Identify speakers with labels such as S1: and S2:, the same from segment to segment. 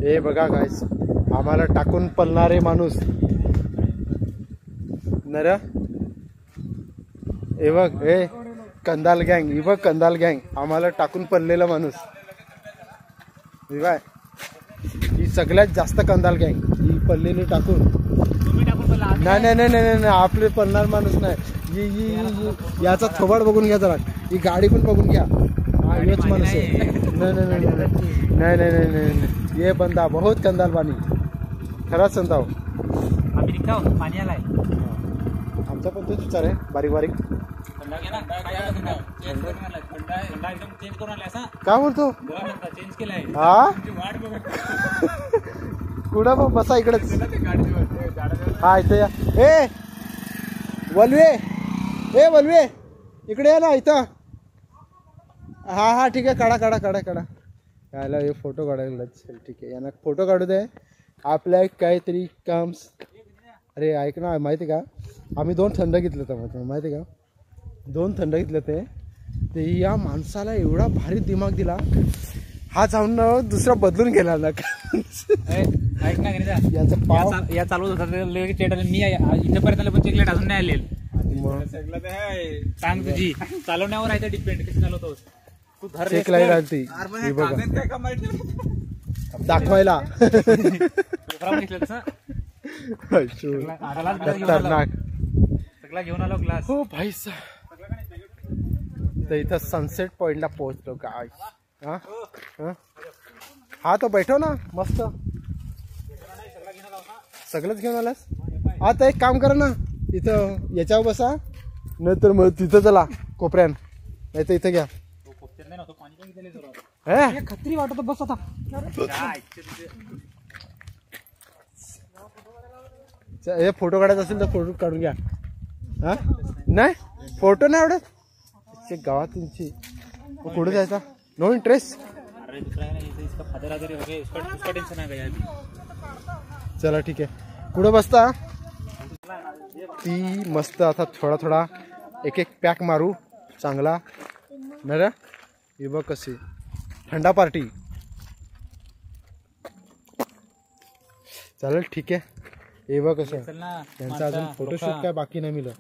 S1: हे बघा गाईस, आम्हाला टाकून पळणारे माणूस नर. हे बघ, हे कंदाल गँग, ही बघ कंदाल गँग, आम्हाला टाकून पडलेला माणूस. ही बाय, ही सगळ्यात जास्त कंदाल गँग, ही पडलेली टाकून. नाही नाही नाही नाही नाही, आपले पडणार माणूस नाही. याचा थोबाड बघून घ्या जरा, ही गाडी पण बघून घ्या. हा हेच माणूस आहे. नाही नाही नाही नाही नाही नाही नाही, ये बंदा बहुत कंदाल पाणी. खरंच सांगताव,
S2: आम्ही निघाव पाणी आलाय.
S1: आमचा पण तोच विचार आहे, बारीक बारीक. काय बोलतो?
S2: चेंज केलाय.
S1: हा कुठं बसा इकडेच. हा इथं या. ए वलवे, ए वलवे इकडे या ना इथं. हा हा ठीक आहे, काढा काढा काढा काढा. यायला हे फोटो काढायला. चल ठीक आहे, यांना फोटो काढू दे. आपल्या काहीतरी काम. अरे ऐक ना, माहिती का, आम्ही 2 थंड घेतलं तर माहिती का, 2 थंड घेतलं ते या माणसाला एवढा भारी दिमाग दिला. हा जाऊन ना दुसरा बदलून गेला ना.
S2: ऐक ना
S1: याचा पाव
S2: या चालवत होता मी इथपर्यंत पण चेकलेट अजून नाही आलेल. सांग तुझी चालवण्यावर आहे, डिपेंड कशी चालवतोस तू.
S1: चेक लाईट आलती दाखवायला. खतरनाक
S2: सगळा घेऊन आलो ग्लास.
S1: हो भाई तर इथं सनसेट पॉइंटला पोहोचलो काय. हा तो बैठो ना मस्त. सगळंच घेऊन आलास. आता एक काम करा ना, इथं याच्यावर बसा, नाहीतर मग तिथं चला कोपऱ्यान, नाही तर इथं घ्या.
S2: खत्री वाटत बस आता.
S1: हे फोटो काढायचा असेल तर फोटो काढून घ्या. हा नाही फोटो नाही आवडत गावात तुमची. कुठे जायचा? No interest. चला ठीक आहे, कुठं बसता ती मस्त. आता थोडा थोडा एक एक पॅक मारू चांगला ना रे. हे बघ कशी थंडा पार्टी. चालेल ठीक आहे. हे बघ कसं त्यांचा अजून फोटोशूट काय बाकी नाही मिळत.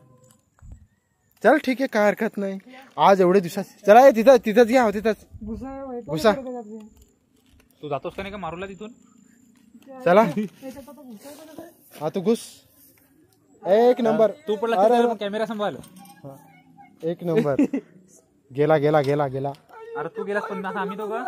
S1: चल ठीक आहे, काय हरकत नाही. आज एवढे दिवसात चला तिथंच घ्या, तिथंच घुसा.
S2: तू जातोस का नाही का मारूला तिथून?
S1: चला हा तू घुस. एक नंबर.
S2: तू पडला कॅमेरा सांभाळ.
S1: एक नंबर. गेला गेला गेला गेला.
S2: अरे तू गेलास पण आम्ही दोघं